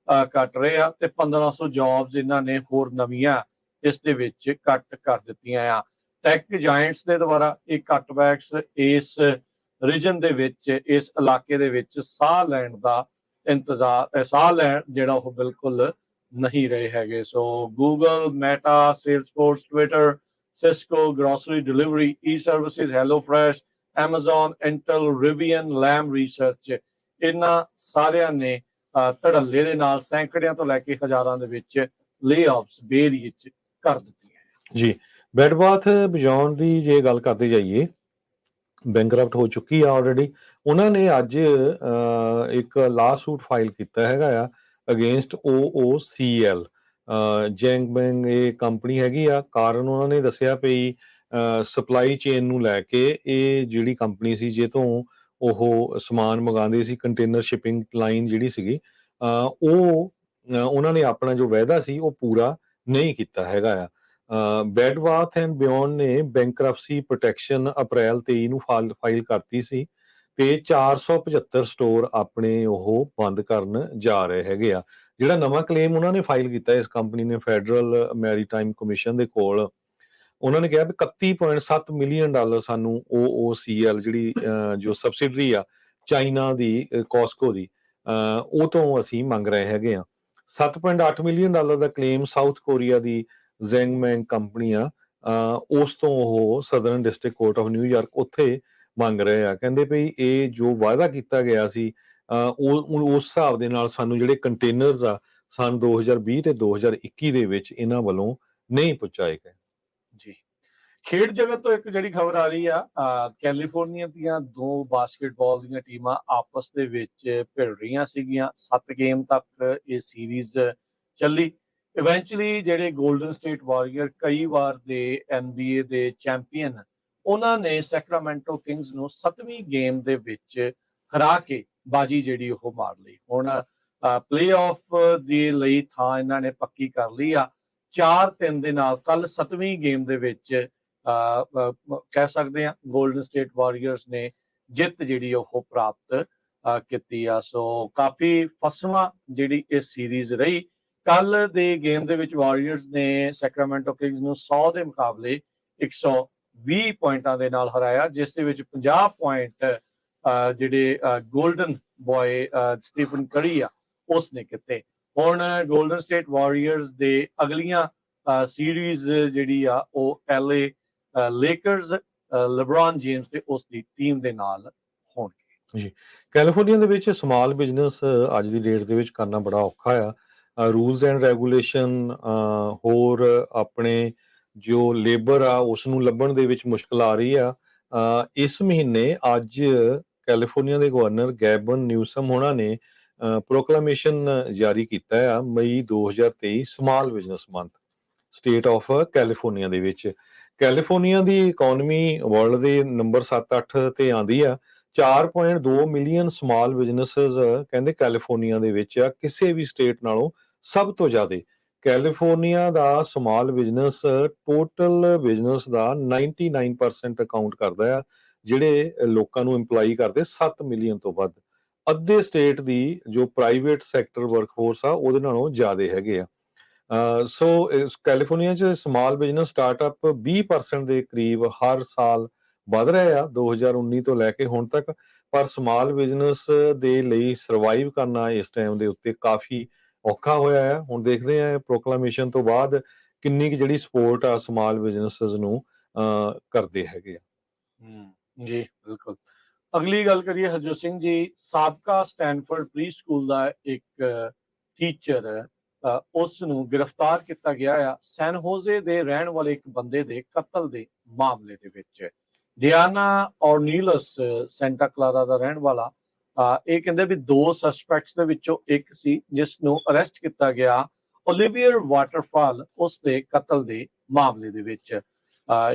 ਕੱਟ ਰਹੇ ਆ ਤੇ 1500 ਜੌਬਸ ਇਹਨਾਂ ਨੇ ਹੋਰ ਨਵੀਆਂ ਇਸ ਦੇ ਵਿੱਚ ਕੱਟ ਕਰ ਦਿੱਤੀਆਂ ਆ। ਟੈਕ ਜਾਇੰਟਸ ਦੇ ਦੁਆਰਾ ਇਹ ਕੱਟਬੈਕਸ ਇਸ ਰੀਜਨ ਦੇ ਵਿੱਚ, ਇਸ ਇਲਾਕੇ ਦੇ ਵਿੱਚ ਸਾਹ ਲੈਣ ਦਾ ਇੰਤਜ਼ਾਰ, ਸਾਹ ਲੈਣ ਜਿਹੜਾ ਉਹ ਬਿਲਕੁਲ ਨਹੀਂ ਰਹੇ ਹੈਗੇ। So Google, Meta, Salesforce, Twitter, Cisco, grocery delivery, e services, HelloFresh, Amazon, Intel, Rivian, Lam Research, ਇਹਨਾਂ ਸਾਰਿਆਂ ਨੇ ਧੜੱਲੇ ਦੇ ਨਾਲ ਸੈਂਕੜਿਆਂ ਤੋਂ ਲੈ ਕੇ ਹਜ਼ਾਰਾਂ ਦੇ ਵਿੱਚ ਲੇਆਫਸ ਬੇ ਏਰੀਏ 'ਚ ਕਰ ਦਿੱਤੀਆਂ। ਜੀ, ਬੈਡ ਬਾਥ ਬਿਯੋਂਡ ਦੀ ਜੇ ਗੱਲ ਕਰਦੇ ਜਾਈਏ, ਬੈਂਕਰਪਟ ਹੋ ਚੁੱਕੀ ਆ ਆਲਰੇਡੀ। ਉਹਨਾਂ ਨੇ ਅੱਜ ਇੱਕ ਲਾ ਸੂਟ ਫਾਈਲ ਕੀਤਾ ਹੈਗਾ ਆ ਅਗੇਂਸਟ OOCL, ਜੈਂਗਬੈਂਗ ਇਹ ਕੰਪਨੀ ਹੈਗੀ ਆ। ਕਾਰਨ ਉਹਨਾਂ ਨੇ ਦੱਸਿਆ ਵੀ ਸਪਲਾਈ ਚੇਨ ਨੂੰ ਲੈ ਕੇ ਇਹ ਜਿਹੜੀ ਕੰਪਨੀ ਸੀ ਜੇ ਤੋਂ ਉਹ ਸਮਾਨ ਮੰਗਾਉਂਦੇ ਸੀ, ਕੰਟੇਨਰ ਸ਼ਿਪਿੰਗ ਲਾਈਨ ਜਿਹੜੀ ਸੀਗੀ, ਉਹ ਉਹਨਾਂ ਨੇ ਆਪਣਾ ਜੋ ਵਾਅਦਾ ਸੀ ਉਹ ਪੂਰਾ ਨਹੀਂ ਕੀਤਾ ਹੈਗਾ ਆ। ਬੈਡ ਬਾਥ ਐਂਡ ਬਿਯੋਂਡ ਨੇ ਬੈਂਕਰਪਸੀ ਪ੍ਰੋਟੈਕਸ਼ਨ ਅਪ੍ਰੈਲ 23 ਨੂੰ ਫਾਈਲ ਕਰਤੀ ਸੀ ਤੇ 475 ਸਟੋਰ ਆਪਣੇ ਉਹ ਬੰਦ ਕਰਨ ਜਾ ਰਹੇ ਹੈਗੇ ਆ। ਜਿਹੜਾ ਨਵਾਂ ਕਲੇਮ ਉਹਨਾਂ ਨੇ ਫਾਈਲ ਕੀਤਾ ਇਸ ਕੰਪਨੀ ਨੇ ਫੈਡਰਲ ਮੈਰੀਟਾਈਮ ਕਮਿਸ਼ਨ ਦੇ ਕੋਲ, ਉਹਨਾਂ ਨੇ ਕਿਹਾ ਵੀ $31.7 ਮਿਲੀਅਨ ਸਾਨੂੰ OOCL ਜਿਹੜੀ ਜੋ ਸਬਸਿਡਰੀ ਆ ਚਾਈਨਾ ਦੀ ਕੋਸਕੋ ਦੀ, ਉਹ ਤੋਂ ਅਸੀਂ ਮੰਗ ਰਹੇ ਹੈਗੇ ਆ। $7.8 ਮਿਲੀਅਨ ਦਾ ਕਲੇਮ ਸਾਊਥ ਕੋਰੀਆ ਦੀ ਜ਼ੈਂਗਮੈਂਗ ਕੰਪਨੀ ਆ, ਉਸ ਤੋਂ ਉਹ southern district court of New York ਉੱਥੇ ਮੰਗ ਰਹੇ ਆ। ਕਹਿੰਦੇ ਵੀ ਇਹ ਜੋ ਵਾਅਦਾ ਕੀਤਾ ਗਿਆ ਸੀ ਉਸ ਹਿਸਾਬ ਦੇ ਨਾਲ ਸਾਨੂੰ ਜਿਹੜੇ ਕੰਟੇਨਰਸ ਆ ਸਨ 2020 ਤੇ 2021 ਦੇ ਵਿੱਚ ਇਹਨਾਂ ਵੱਲੋਂ ਨਹੀਂ ਪਹੁੰਚਾਏ ਗਏ। ਜੀ, ਖੇਡ ਜਗਤ ਤੋਂ ਇੱਕ ਜਿਹੜੀ ਖਬਰ ਆ ਰਹੀ ਆ, ਕੈਲੀਫੋਰਨੀਆ ਦੀਆਂ ਦੋ ਬਾਸਕਟਬਾਲ ਦੀਆਂ ਟੀਮਾਂ ਆਪਸ ਦੇ ਵਿੱਚ ਭਿੜ ਰਹੀਆਂ ਸੀਗੀਆਂ। 7 ਗੇਮ ਤੱਕ ਇਹ ਸੀਰੀਜ਼ ਚੱਲੀ। ਇਵੈਂਚੁਅਲੀ ਜਿਹੜੇ ਗੋਲਡਨ ਸਟੇਟ ਵਾਰੀਅਰ ਕਈ ਵਾਰ ਦੇ NBA ਦੇ ਚੈਂਪੀਅਨ, ਉਹਨਾਂ ਨੇ ਸੈਕਰਾਮੈਂਟੋ ਕਿੰਗਸ ਨੂੰ 7ਵੀਂ ਗੇਮ ਦੇ ਵਿੱਚ ਹਰਾ ਕੇ ਬਾਜੀ ਜਿਹੜੀ ਉਹ ਮਾਰ ਲਈ। ਹੁਣ ਪਲੇਆਫ ਦੇ ਲਈ ਥਾਂ ਇਹਨਾਂ ਨੇ ਪੱਕੀ ਕਰ ਲਈ ਆ 4-3 ਦੇ ਨਾਲ। ਕੱਲ 7ਵੀਂ ਗੇਮ ਦੇ ਵਿੱਚ ਕਹਿ ਸਕਦੇ ਆ ਗੋਲਡਨ ਸਟੇਟ ਵਾਰੀਅਰਸ ਨੇ ਜਿੱਤ ਜਿਹੜੀ ਉਹ ਪ੍ਰਾਪਤ ਕੀਤੀ ਆ। ਸੋ ਕਾਫੀ ਫਸਵਾਂ ਜਿਹੜੀ ਇਹ ਸੀਰੀਜ਼ ਰਹੀ। ਕੱਲ ਦੇ ਗੇਮ ਦੇ ਵਿੱਚ ਵਾਰੀਅਰਸ ਨੇ ਸੈਕਰਾਮੈਂਟੋ ਕਿੰਗਸ ਨੂੰ 100 ਦੇ ਮੁਕਾਬਲੇ 120 ਪੁਆਇੰਟਾਂ ਦੇ ਨਾਲ ਹਰਾਇਆ, ਜਿਸ ਦੇ ਵਿੱਚ 50 ਪੁਆਇੰਟ ਜਿਹੜੇ ਗੋਲਡਨ ਬॉय ਸਟੀਫਨ ਕਰੀ ਆ ਉਸਨੇ ਕੀਤੇ। ਹੁਣ ਗੋਲਡਨ ਸਟੇਟ ਵਾਰੀਅਰਸ ਦੇ ਅਗਲੀਆਂ ਸੀਰੀਜ਼ ਜਿਹੜੀ ਆ ਉਹ LA ਲੇਕਰਸ, ਲੈਬਰੌਨ ਜੇਮਸ ਤੇ ਉਸ ਦੀ ਟੀਮ ਦੇ ਨਾਲ ਹੋਣਗੇ। ਜੀ, ਕੈਲੀਫੋਰਨੀਆ ਦੇ ਵਿੱਚ ਸਮਾਲ ਬਿਜ਼ਨਸ ਅੱਜ ਦੀ ਡੇਟ ਦੇ ਵਿੱਚ ਕਰਨਾ ਬੜਾ ਔਖਾ ਆ। ਰੂਲਸ ਐਂਡ ਰੈਗੂਲੇਸ਼ਨ, ਹੋਰ ਆਪਣੇ ਜੋ ਲੇਬਰ ਆ ਉਸ ਨੂੰ ਲੱਭਣ ਦੇ ਵਿੱਚ ਮੁਸ਼ਕਲ ਆ ਰਹੀ ਆ। ਇਸ ਮਹੀਨੇ ਅੱਜ ਕੈਲੀਫੋਰਨੀਆ ਦੇ ਗਵਰਨਰ ਗੈਬਨ ਨਿਊਸਮ ਹੋਣਾ ਨੇ ਪ੍ਰੋਕਲਾਮੇਸ਼ਨ ਜਾਰੀ ਕੀਤਾ ਆ ਮਈ 2023 small business month state of California ਦੇ ਵਿੱਚ। ਕੈਲੀਫੋਰਨੀਆ ਦੀ ਇਕਨੋਮੀ ਵਰਲਡ ਦੇ ਨੰਬਰ 7-8 ਤੇ ਆਂਦੀ ਆ। 4.2 ਮਿਲੀਅਨ ਸਮਾਲ ਬਿਜ਼ਨੈਸਸ ਕਹਿੰਦੇ ਕੈਲੀਫੋਰਨੀਆ ਦੇ ਵਿੱਚ ਆ, ਕਿਸੇ ਵੀ ਸਟੇਟ ਨਾਲੋਂ ਸਭ ਤੋਂ ਜ਼ਿਆਦਾ। ਕੈਲੀਫੋਰਨੀਆ ਦਾ ਸਮਾਲ ਬਿਜ਼ਨਸ ਟੋਟਲ ਬਿਜ਼ਨਸ ਦਾ 99% ਅਕਾਊਂਟ ਕਰਦਾ ਆ, ਜਿਹੜੇ ਲੋਕਾਂ ਨੂੰ ਇੰਪਲਾਈ ਕਰਦੇ 7 ਮਿਲੀਅਨ ਤੋਂ ਵੱਧ। ਅੱਧੇ ਸਟੇਟ ਦੀ ਜੋ ਪ੍ਰਾਈਵੇਟ ਸੈਕਟਰ ਵਰਕਫੋਰਸ ਆ ਉਹਦੇ ਨਾਲੋਂ ਜ਼ਿਆਦਾ ਹੈਗੇ ਆ। ਸੋ ਕੈਲੀਫੋਰਨੀਆ 'ਚ ਸਮਾਲ ਬਿਜ਼ਨਸ ਸਟਾਰਟਅਪ 20% ਦੇ ਕਰੀਬ ਹਰ ਸਾਲ ਵੱਧ ਰਹੇ ਆ 2019 ਤੋਂ ਲੈ ਕੇ ਹੁਣ ਤੱਕ। ਪਰ ਸਮਾਲ ਬਿਜ਼ਨਸ ਦੇ ਲਈ ਸਰਵਾਈਵ ਕਰਨਾ ਇਸ ਟਾਈਮ ਦੇ ਉੱਤੇ ਕਾਫੀ ਔਖਾ ਹੋਇਆ ਹੈ। ਹੁਣ ਦੇਖਦੇ ਆ ਪ੍ਰੋਕਲਾਮੇਸ਼ਨ ਤੋਂ ਬਾਅਦ ਕਿੰਨੀ ਕੁ ਜਿਹੜੀ ਸਪੋਰਟ ਆ ਸਮਾਲ ਬਿਜ਼ਨਸਸ ਨੂੰ ਕਰਦੇ ਹੈਗੇ ਆ। ਜੀ ਬਿਲਕੁਲ। ਅਗਲੀ ਗੱਲ ਕਰੀਏ ਹਰਜੋਤ ਸਿੰਘ ਜੀ, ਸਾਬਕਾ ਸਟੈਨਫੋਰਡ ਪ੍ਰੀ ਸਕੂਲ ਦਾ ਇੱਕ ਟੀਚਰ, ਉਸ ਨੂੰ ਗ੍ਰਿਫਤਾਰ ਕੀਤਾ ਗਿਆ ਆ ਸੈਨ ਹੋਜ਼ੇ ਦੇ ਰਹਿਣ ਵਾਲੇ ਇੱਕ ਬੰਦੇ ਦੇ ਕਤਲ ਦੇ ਮਾਮਲੇ ਦੇ ਵਿੱਚ। ਡਿਆਨਾ ਔਰਨੀਲਸ ਸੈਂਟਾ ਕਲਾਰਾ ਦਾ ਰਹਿਣ ਵਾਲਾ, ਇਹ ਕਹਿੰਦੇ ਵੀ 2 ਸਸਪੈਕਟਸ ਦੇ ਵਿੱਚੋਂ ਇੱਕ ਸੀ ਜਿਸ ਨੂੰ ਅਰੈਸਟ ਕੀਤਾ ਗਿਆ ਓਲੀਵੀਅਰ ਵਾਟਰਫਾਲ ਉਸ ਦੇ ਕਤਲ ਦੇ ਮਾਮਲੇ ਦੇ ਵਿੱਚ।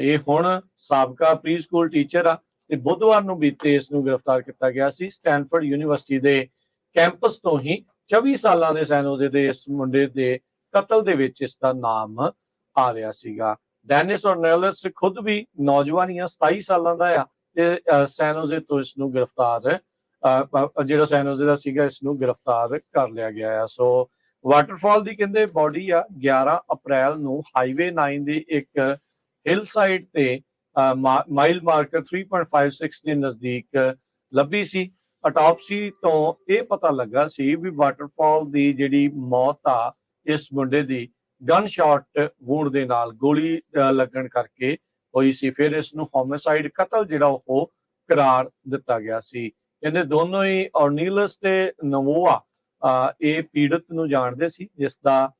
ਇਹ ਹੁਣ ਸਾਬਕਾ ਪ੍ਰੀ ਸਕੂਲ ਟੀਚਰ ਆ ਤੇ ਬੁੱਧਵਾਰ ਨੂੰ ਬੀਤੇ ਇਸ ਨੂੰ ਗ੍ਰਿਫਤਾਰ ਕੀਤਾ ਗਿਆ ਸੀ ਸਟੈਨਫੋਰਡ ਯੂਨੀਵਰਸਿਟੀ ਦੇ ਕੈਂਪਸ ਤੋਂ ਹੀ। 24 ਸਾਲਾਂ ਦੇ ਸੈਨ ਹੋਜ਼ੇ ਦੇ ਇਸ ਮੁੰਡੇ ਦੇ ਕਤਲ ਦੇ ਵਿੱਚ ਇਸ ਦਾ ਨਾਮ ਆ ਰਿਹਾ ਸੀਗਾ। ਡੈਨਿਸ ਔਰਨੇਲਸ ਖੁਦ ਵੀ ਨੌਜਵਾਨ ਹੀ ਆ, 27 ਸਾਲਾਂ ਦਾ ਆ ਤੇ ਸੈਨ ਹੋਜ਼ੇ ਤੋਂ ਇਸ ਨੂੰ ਗ੍ਰਿਫਤਾਰ, ਜਿਹੜਾ ਸੈਨ ਹੋਜ਼ੇ ਦਾ ਸੀਗਾ, ਇਸ ਨੂੰ ਗ੍ਰਿਫਤਾਰ ਕਰ ਲਿਆ ਗਿਆ ਆ। ਸੋ ਵਾਟਰਫਾਲ ਦੀ ਕਹਿੰਦੇ ਬੋਡੀ ਆ 11 ਅਪ੍ਰੈਲ ਨੂੰ ਹਾਈਵੇ 9 ਦੇ ਇੱਕ ਹਿਲ ਸਾਈਡ ਤੇ ਮਾਈਲ ਮਾਰਕਰ 3.56 ਦੇ ਨਜ਼ਦੀਕ ਲੱਭੀ ਸੀ। ਆਟੋਪਸੀ ਤੋਂ ਇਹ ਪਤਾ ਲੱਗਾ ਸੀ ਵੀ ਵਾਟਰਫਾਲ ਦੀ ਜਿਹੜੀ ਮੌਤ ਆ ਇਸ ਮੁੰਡੇ ਦੀ ਗਨ ਸ਼ਾਟ ਵੂਡ ਦੇ ਨਾਲ, ਗੋਲੀ ਲੱਗਣ ਕਰਕੇ ਹੋਈ ਸੀ। ਫਿਰ ਇਸ ਨੂੰ ਹੋਮਿਸਾਈਡ, ਕਤਲ ਜਿਹੜਾ ਉਹ ਕਰਾਰ ਦਿੱਤਾ ਗਿਆ ਸੀ। ਕਹਿੰਦੇ ਦੋਨੋਂ ਹੀ ਔਰਨੀਲਸ ਤੇ ਨਵੋਆ ਇਹ ਪੀੜਤ ਨੂੰ ਜਾਣਦੇ ਸੀ ਜਿਸ ਦਾ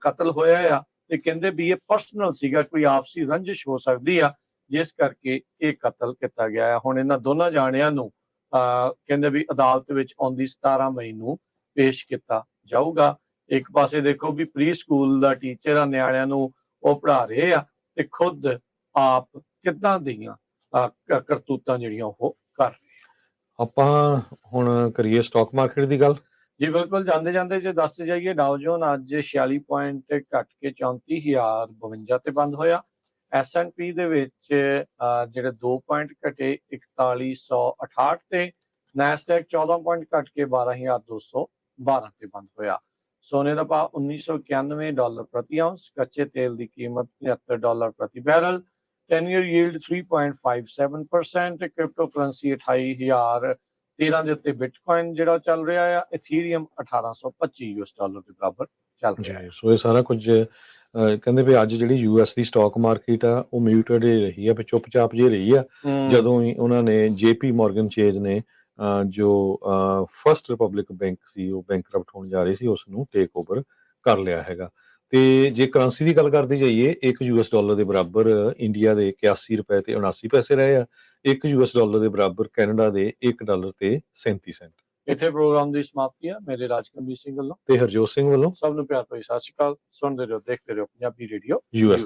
ਕਤਲ ਹੋਇਆ ਆ, ਤੇ ਕਹਿੰਦੇ ਵੀ ਇਹ ਪਰਸਨਲ ਸੀਗਾ, ਕੋਈ ਆਪਸੀ ਰੰਜਿਸ਼ ਹੋ ਸਕਦੀ ਆ ਜਿਸ ਕਰਕੇ ਇਹ ਕਤਲ ਕੀਤਾ ਗਿਆ ਹੈ। ਹੁਣ ਇਹਨਾਂ ਦੋਨਾਂ ਜਾਣਿਆਂ ਨੂੰ ਕਹਿੰਦੇ ਵੀ ਅਦਾਲਤ ਵਿੱਚ ਆਉਂਦੀ 17 ਮਈ ਨੂੰ ਪੇਸ਼ ਕੀਤਾ ਜਾਊਗਾ। ਇੱਕ ਪਾਸੇ ਦੇਖੋ ਵੀ ਪ੍ਰੀ ਸਕੂਲ ਦਾ ਟੀਚਰ ਆ, ਨਿਆਣਿਆਂ ਨੂੰ ਉਹ ਪੜ੍ਹਾ ਰਹੇ ਆ ਤੇ ਖੁਦ ਆਪ ਕਿੱਦਾਂ ਦੀਆਂ ਕਰਤੂਤਾਂ ਜਿਹੜੀਆਂ ਉਹ ਕਰ ਰਹੇ ਆ। ਆਪਾਂ ਹੁਣ ਕਰੀਏ ਸਟਾਕ ਮਾਰਕੀਟ ਦੀ ਗੱਲ। ਜੀ ਬਿਲਕੁਲ, ਜਾਂਦੇ ਜਾਂਦੇ ਜੇ ਦੱਸਦੇ ਜਾਈਏ, ਡਾਓ ਜੋਨ ਅੱਜ 46 ਪੁਆਇੰਟ ਘਟ ਕੇ 34,052 ਤੇ ਬੰਦ ਹੋਇਆ। S&P ਦੇ ਵਿੱਚ ਜਿਹੜੇ 2 ਪੁਆਇੰਟ ਘਟੇ 4168 ਤੇ, ਨੈਸਡੈਕ 14 ਪੁਆਇੰਟ ਘਟ ਕੇ 12212 ਤੇ ਬੰਦ ਹੋਇਆ। ਸੋਨੇ ਦਾ ਭਾਅ $1991 ਪ੍ਰਤੀ ਆਉਂਸ, ਕੱਚੇ ਤੇਲ ਦੀ ਕੀਮਤ $73 ਪ੍ਰਤੀ barrel, 10 year yield 3.57%, crypto currency 28,013 ਦੇ ਉੱਤੇ ਬਿਟਕੋਇਨ ਜਿਹੜਾ ਚੱਲ ਰਿਹਾ ਆ, ਇਥੀਰੀਅਮ $1825 ਦੇ ਬਰਾਬਰ ਚੱਲ ਰਿਹਾ ਹੈ। ਜੀ ਸੋ ਇਹ ਸਾਰਾ ਕੁਝ ਕਹਿੰਦੇ ਵੀ ਅੱਜ ਜਿਹੜੀ ਯੂਐਸ ਦੀ ਸਟਾਕ ਮਾਰਕੀਟ ਆ ਉਹ ਮਿਊਟਡ ਹੀ ਰਹੀ ਆ, ਵੀ ਚੁੱਪਚਾਪ ਜਿਹੀ ਰਹੀ ਆ ਜਦੋਂ ਹੀ ਉਹਨਾਂ ਨੇ ਜੇਪੀ ਮਾਰਗਨ ਚੇਜ਼ ਨੇ ਜੋ ਫਰਸਟ ਰਿਪਬਲਿਕ ਬੈਂਕ ਸੀ ਉਹ ਬੈਂਕਰਪਟ ਹੋਣ ਜਾ ਰਹੀ ਸੀ ਉਸ ਨੂੰ ਟੇਕ ਓਵਰ ਕਰ ਲਿਆ ਹੈਗਾ। ਤੇ ਜੇ ਕਰੰਸੀ ਦੀ ਗੱਲ ਕਰਦੇ ਜਾਈਏ, $1 ਦੇ ਬਰਾਬਰ ਇੰਡੀਆ ਦੇ 81 ਰੁਪਏ ਤੇ 79 ਪੈਸੇ ਰਹੇ ਆ, $1 ਦੇ ਬਰਾਬਰ ਕੈਨੇਡਾ ਦੇ $1 ਤੇ 37 ਸੈਂਟ। ਇੱਥੇ ਪ੍ਰੋਗਰਾਮ ਦੀ ਸਮਾਪਤੀ ਆ। ਮੇਰੇ ਰਾਜਕਮੀਰ ਸਿੰਘ ਵੱਲੋਂ ਤੇ ਹਰਜੋਤ ਸਿੰਘ ਵੱਲੋਂ ਸਭ ਨੂੰ ਪਿਆਰ ਭਰੀ ਸਤਿ ਸ਼੍ਰੀ ਅਕਾਲ। ਸੁਣਦੇ ਰਹੋ, ਦੇਖਦੇ ਰਹੋ ਪੰਜਾਬੀ ਰੇਡੀਓ US